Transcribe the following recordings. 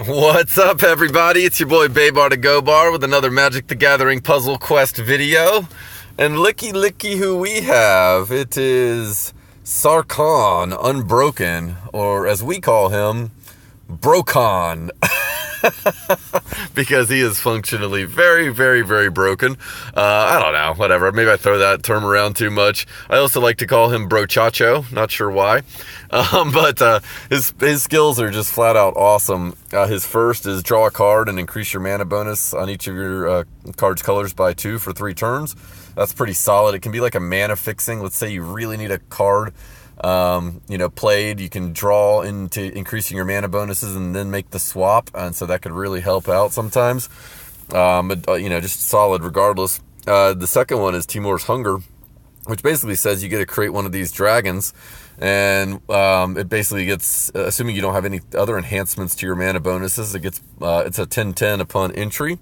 What's up, everybody? It's your boy Baybar to Go Bar with another Magic the Gathering Puzzle Quest video. And looky who we have. It is Sarkhan, Unbroken, or as we call him, Broken. Because he is functionally very broken. I don't know, whatever. Maybe I throw that term around too much. I also like to call him Brochacho, not sure why. But his skills are just flat out awesome. His first is draw a card and increase your mana bonus on each of your card's colors by 2 for 3 turns. That's pretty solid. It can be like a mana fixing. Let's say you really need a card played. You can draw into increasing your mana bonuses and then make the swap, and so that could really help out sometimes. But just solid regardless. The second one is Timur's Hunger, which basically says you get to create one of these dragons, and it basically gets, assuming you don't have any other enhancements to your mana bonuses, it's a 10/10 upon entry,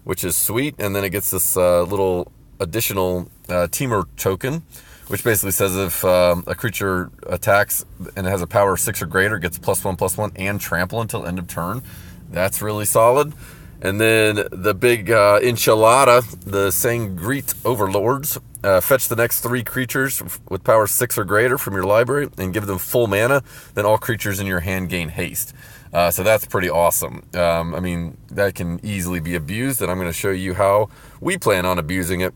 which is sweet. And then it gets this little additional Timur token, which basically says if a creature attacks and it has a power of 6 or greater, it gets +1/+1 and trample until end of turn. That's really solid. And then the big enchilada, the Sangreat Overlords, fetch the next 3 creatures with power 6 or greater from your library and give them full mana. Then all creatures in your hand gain haste. So that's pretty awesome. That can easily be abused, and I'm going to show you how we plan on abusing it.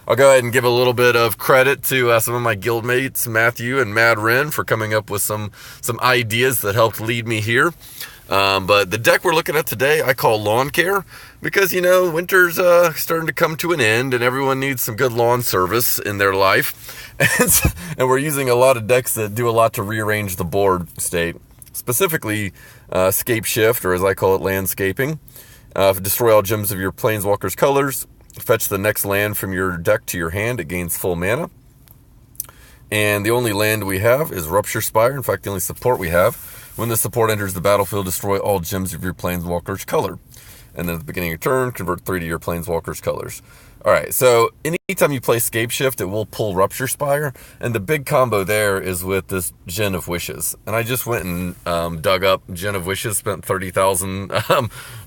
I'll go ahead and give a little bit of credit to some of my guildmates, Matthew and Mad Ren, for coming up with some ideas that helped lead me here. But the deck we're looking at today, I call Lawn Care, because, winter's starting to come to an end, and everyone needs some good lawn service in their life. And we're using a lot of decks that do a lot to rearrange the board state. Specifically, Scape Shift, or as I call it, Landscaping. Destroy all gems of your Planeswalker's colors. Fetch the next land from your deck to your hand. It gains full mana. And the only land we have is Rupture Spire. In fact, the only support we have. When the support enters the battlefield, destroy all gems of your Planeswalker's color. And then at the beginning of your turn, convert 3 to your Planeswalker's colors. Alright, so anytime you play Scape Shift, it will pull Rupture Spire. And the big combo there is with this Gin of Wishes. And I just went and dug up Gin of Wishes, spent 30,000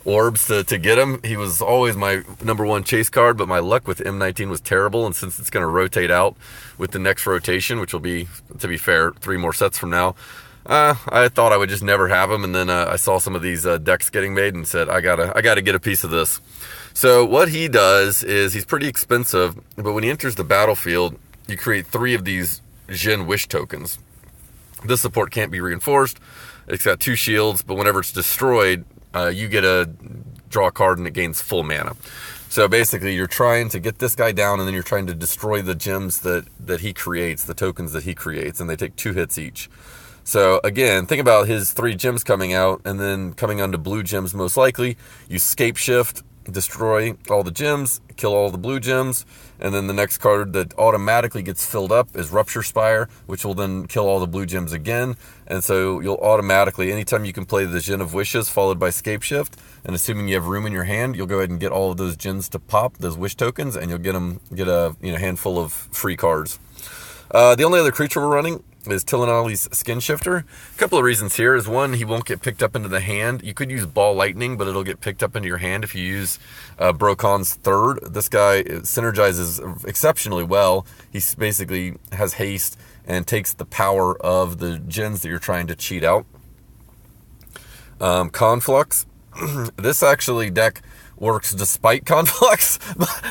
orbs to get him. He was always my #1 chase card, but my luck with M19 was terrible. And since it's going to rotate out with the next rotation, which will be, to be fair, 3 more sets from now, I thought I would just never have him. And then I saw some of these decks getting made and said, I gotta get a piece of this. So what he does is, he's pretty expensive, but when he enters the battlefield, you create 3 of these Jin Wish tokens. This support can't be reinforced. It's got 2 shields, but whenever it's destroyed, you get a draw a card and it gains full mana. So basically, you're trying to get this guy down, and then you're trying to destroy the gems that he creates, the tokens that he creates, and they take 2 hits each. So again, think about his 3 gems coming out, and then coming onto blue gems most likely. You Scape Shift, destroy all the gems, kill all the blue gems, and then the next card that automatically gets filled up is Rupture Spire, which will then kill all the blue gems again. And so you'll automatically, anytime you can play the Gin of Wishes followed by Scape Shift, and assuming you have room in your hand, you'll go ahead and get all of those gens to pop, those wish tokens, and you'll get a handful of free cards. The only other creature we're running is Tillinolly's Skin Shifter. A couple of reasons here is, one, he won't get picked up into the hand. You could use Ball Lightning, but it'll get picked up into your hand if you use Brocon's third. This guy synergizes exceptionally well. He basically has haste and takes the power of the gens that you're trying to cheat out. Conflux. This actually deck works despite Conflux,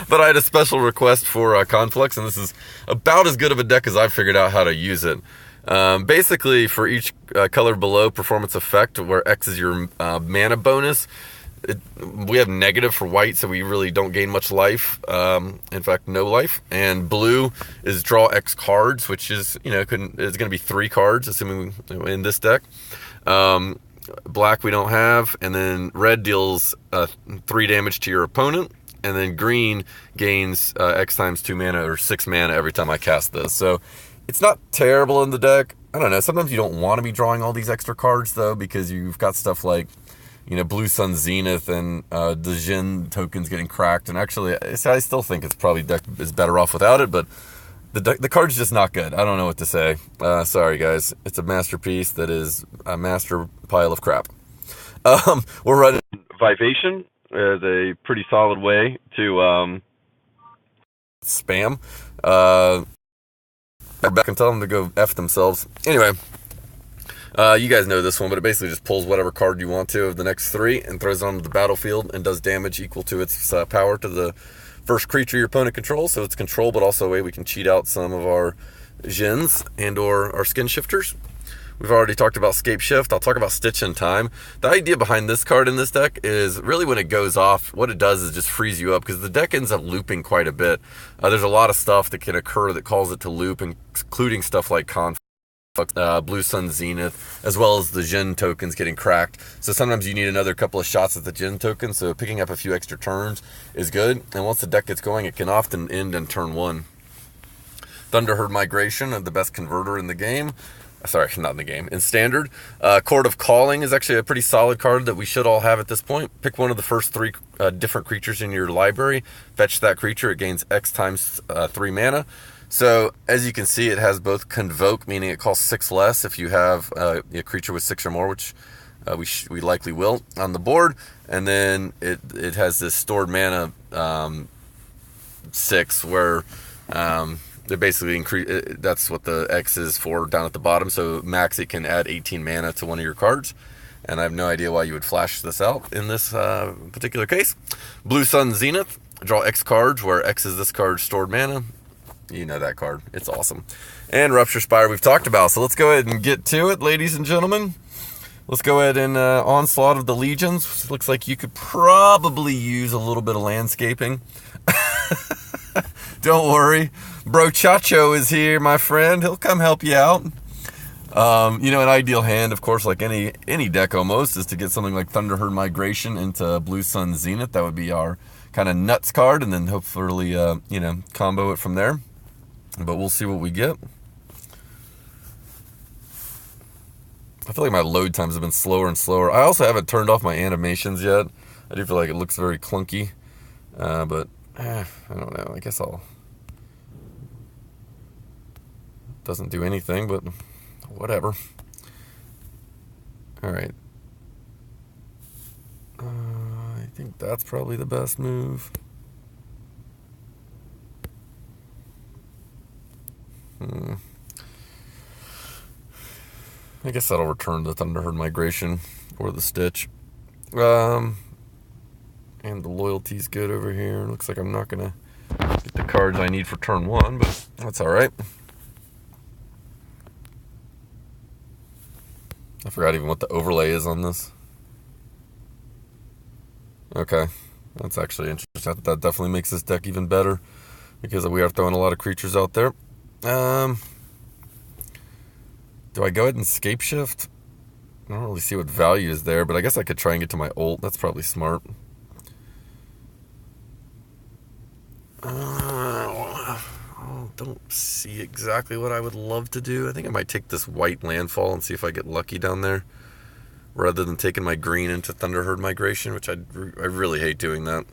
but I had a special request for Conflux, and this is about as good of a deck as I've figured out how to use it. Basically, for each color below performance effect, where X is your mana bonus, we have negative for white, so we really don't gain much life. In fact, no life. And blue is draw X cards, which is, is going to be 3 cards, assuming in this deck. Black we don't have, and then red deals 3 damage to your opponent, and then green gains X times 2 mana, or 6 mana every time I cast this. So it's not terrible in the deck. I don't know, sometimes you don't want to be drawing all these extra cards though, because you've got stuff like, Blue Sun Zenith and the Jin tokens getting cracked. And actually, I still think it's probably deck is better off without it, but the card's just not good. I don't know what to say. Sorry, guys. It's a masterpiece that is a master pile of crap. We're running Vivation as a pretty solid way to spam. Back and tell them to go F themselves. Anyway, you guys know this one, but it basically just pulls whatever card you want to of the next 3 and throws it onto the battlefield and does damage equal to its power to the first creature your opponent controls. So it's control, but also a way we can cheat out some of our Djinns and or our skin shifters. We've already talked about Scape Shift. I'll talk about Stitch in time. The idea behind this card in this deck is really when it goes off, what it does is just frees you up because the deck ends up looping quite a bit. There's a lot of stuff that can occur that calls it to loop, including stuff like Conflict, Blue Sun Zenith, as well as the Djinn tokens getting cracked. So sometimes you need another couple of shots at the Djinn token, so picking up a few extra turns is good. And once the deck gets going, it can often end in turn 1. Thunderherd Migration, the best converter in the game. Sorry, not in the game. In Standard, Chord of Calling is actually a pretty solid card that we should all have at this point. Pick one of the first 3 different creatures in your library. Fetch that creature. It gains X times 3 mana. So, as you can see, it has both Convoke, meaning it costs 6 less if you have a creature with 6 or more, which we likely will on the board. And then it has this stored mana 6 where... they basically increase. That's what the X is for down at the bottom. So max, it can add 18 mana to one of your cards. And I have no idea why you would flash this out in this particular case. Blue Sun Zenith. Draw X cards, where X is this card's stored mana. You know that card. It's awesome. And Rupture Spire we've talked about. So let's go ahead and get to it, ladies and gentlemen. Let's go ahead and Onslaught of the Legions. Looks like you could probably use a little bit of landscaping. Don't worry. Bro Chacho is here, my friend. He'll come help you out. An ideal hand, of course, like any deck almost, is to get something like Thunderherd Migration into Blue Sun Zenith. That would be our kind of nuts card, and then hopefully, combo it from there. But we'll see what we get. I feel like my load times have been slower and slower. I also haven't turned off my animations yet. I do feel like it looks very clunky. But I don't know. I guess doesn't do anything, but whatever. All right. I think that's probably the best move. I guess that'll return the Thunderherd Migration or the Stitch. And the loyalty's good over here. Looks like I'm not going to get the cards I need for turn 1, but that's all right. I forgot even what the overlay is on this. Okay, that's actually interesting. That definitely makes this deck even better because we are throwing a lot of creatures out there. Do I go ahead and Scape Shift? I don't really see what value is there, but I guess I could try and get to my ult. That's probably smart. I don't see exactly what I would love to do. I think I might take this white landfall and see if I get lucky down there, rather than taking my green into Thunderherd Migration, which I really hate doing that.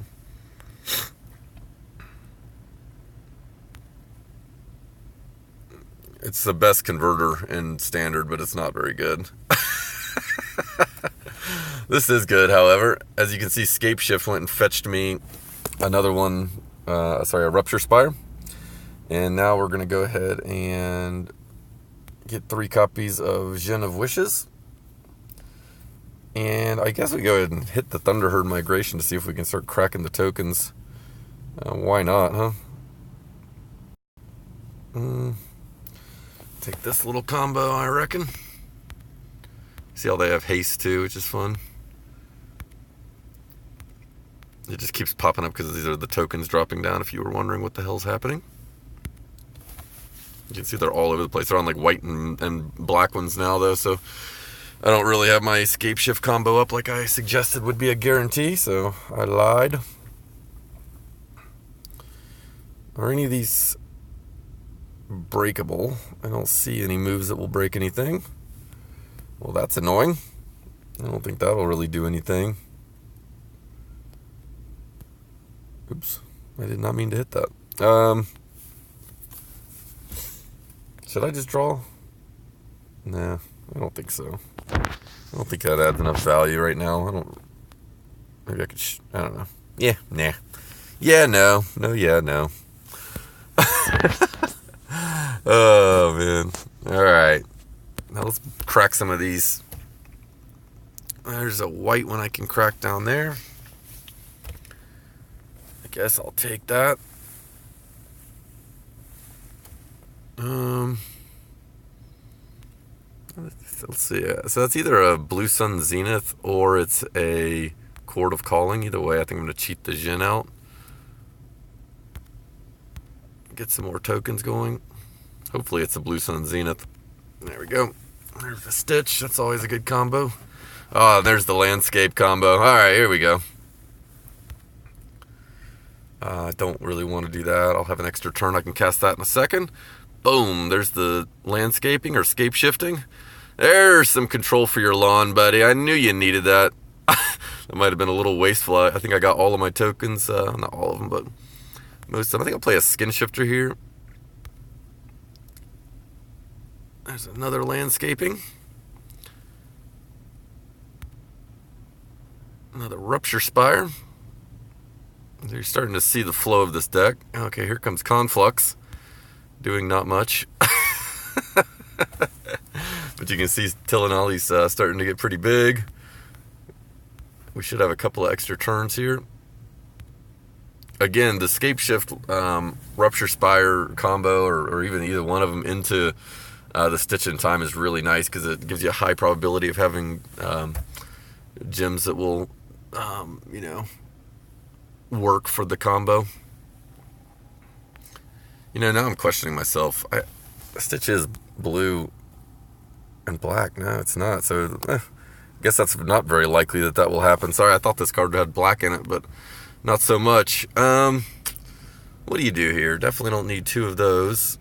It's the best converter in Standard, but it's not very good. This is good, however. As you can see, Scape Shift went and fetched me another one, a Rupture Spire. And now we're going to go ahead and get 3 copies of Djinn of Wishes. And I guess we go ahead and hit the Thunderherd Migration to see if we can start cracking the tokens. Why not, huh? Take this little combo, I reckon. See how they have haste too, which is fun. It just keeps popping up because these are the tokens dropping down, if you were wondering what the hell's happening. You can see they're all over the place. They're on like white and black ones now, though, so I don't really have my Scape Shift combo up like I suggested would be a guarantee, so I lied. Are any of these breakable? I don't see any moves that will break anything. Well, that's annoying. I don't think that'll really do anything. Oops. I did not mean to hit that. Should I just draw? Nah, I don't think so. I don't think that adds enough value right now. Maybe I could, I don't know. Yeah, nah. Yeah, no. No, yeah, no. Oh, man. All right. Now let's crack some of these. There's a white one I can crack down there. I guess I'll take that. Let's see. So that's either a Blue Sun Zenith or it's a Chord of Calling. Either way, I think I'm going to cheat the Jin out. Get some more tokens going. Hopefully it's a Blue Sun Zenith. There we go. There's the Stitch. That's always a good combo. Oh, there's the Landscape combo. All right, here we go. I don't really want to do that. I'll have an extra turn. I can cast that in a second. Boom. There's the Landscaping or Scape Shifting. There's some control for your lawn, buddy. I knew you needed that. That might have been a little wasteful. I think I got all of my tokens. Not all of them, but most of them. I think I'll play a Skin Shifter here. There's another Landscaping. Another Rupture Spire. You're starting to see the flow of this deck. Okay, here comes Conflux. Doing not much. But you can see Tillinolli's starting to get pretty big. We should have a couple of extra turns here. Again, the Scape Shift Rupture Spire combo, or even either one of them into the Stitch in Time is really nice because it gives you a high probability of having gems that will, work for the combo. Now I'm questioning myself. Stitch is blue and black. No, it's not. So I guess that's not very likely that will happen. Sorry, I thought this card had black in it, but not so much. What do you do here? Definitely don't need two of those.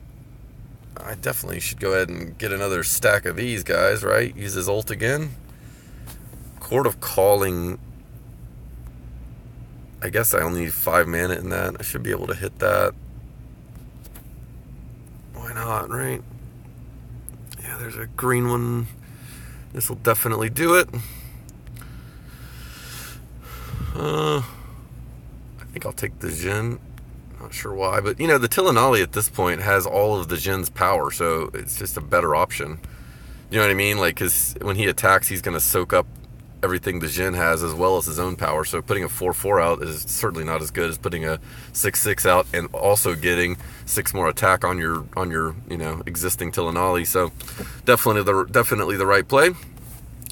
I definitely should go ahead and get another stack of these guys, right? Use his ult again. Chord of Calling. I guess I only need 5 mana in that. I should be able to hit that. Why not, right? Yeah, there's a green one. This will definitely do it. I think I'll take the Jin. Not sure why, but the Tillinolli at this point has all of the Jin's power, so it's just a better option. You know what I mean? Like, because when he attacks, he's going to soak up everything the Jin has as well as his own power. So putting a 4/4 out is certainly not as good as putting a 6/6 out and also getting 6 more attack on your existing Tillinolli. So definitely the right play.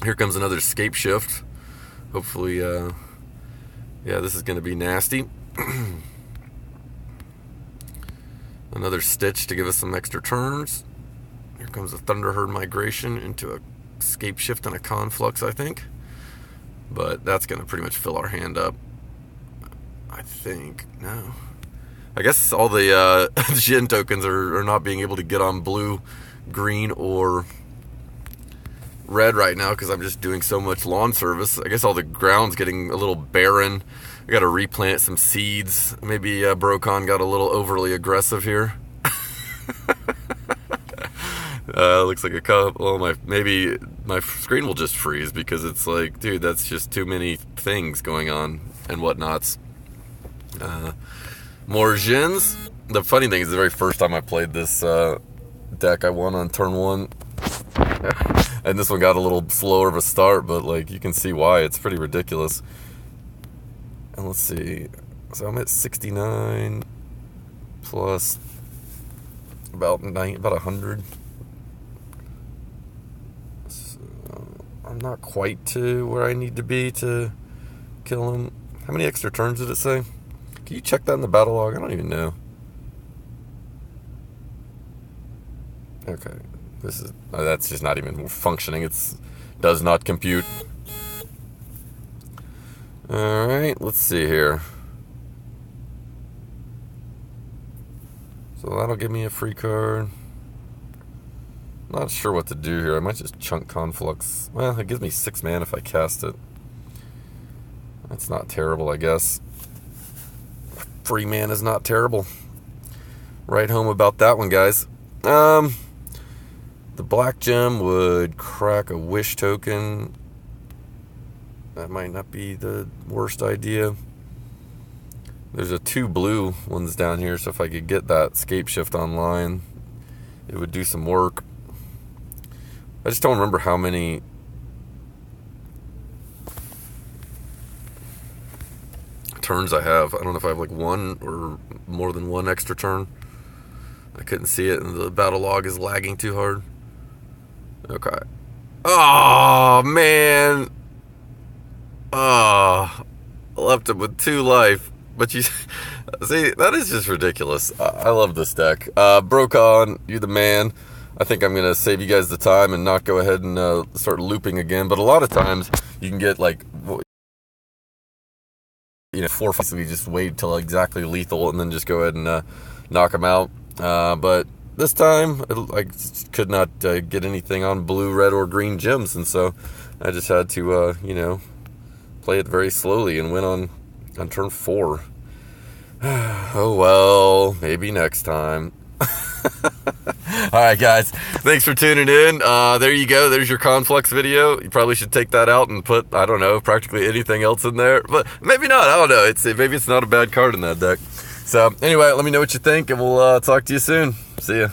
Here comes another Scape Shift. Hopefully, this is going to be nasty. Another Stitch to give us some extra turns. Here comes a Thunderherd Migration into a Scape Shift and a Conflux, I think. But that's going to pretty much fill our hand up. I think. No. I guess all the Jin tokens are not being able to get on blue, green, or red right now because I'm just doing so much lawn service. I guess all the ground's getting a little barren. I got to replant some seeds. Maybe Brokan got a little overly aggressive here. Looks like a couple. Maybe my screen will just freeze because it's like, dude, that's just too many things going on and whatnots. More Jins. The funny thing is, the very first time I played this deck, I won on turn 1, and this one got a little slower of a start, but like you can see why. It's pretty ridiculous. And let's see. So I'm at 69 plus about 100. I'm not quite to where I need to be to kill him. How many extra turns did it say? Can you check that in the battle log? I don't even know. Okay. That's just not even functioning. Does not compute. Alright, let's see here. So that'll give me a free card. Not sure what to do here. I might just chunk Conflux. Well, it gives me 6 mana if I cast it. That's not terrible, I guess. Free mana is not terrible. Right home about that one, guys. The black gem would crack a Wish token. that might not be the worst idea. There's a 2 blue ones down here, so if I could get that Scape Shift online, it would do some work. I just don't remember how many turns I have. I don't know if I have like 1 or more than 1 extra turn. I couldn't see it, and the battle log is lagging too hard. Okay. Oh, man. Oh, I left him with 2 life. But you see, that is just ridiculous. I love this deck. Brokon, you the man. I think I'm going to save you guys the time and not go ahead and start looping again. But a lot of times you can get like, 4 fights, we just wait till exactly lethal and then just go ahead and knock them out. But this time I could not get anything on blue, red, or green gems. And so I just had to, play it very slowly and went on turn 4. Oh well, maybe next time. Alright guys, thanks for tuning in. There you go, there's your Conflux video. You probably should take that out and put, I don't know, practically anything else in there. But maybe not, I don't know. Maybe it's not a bad card in that deck. So anyway, let me know what you think, and we'll talk to you soon. See ya.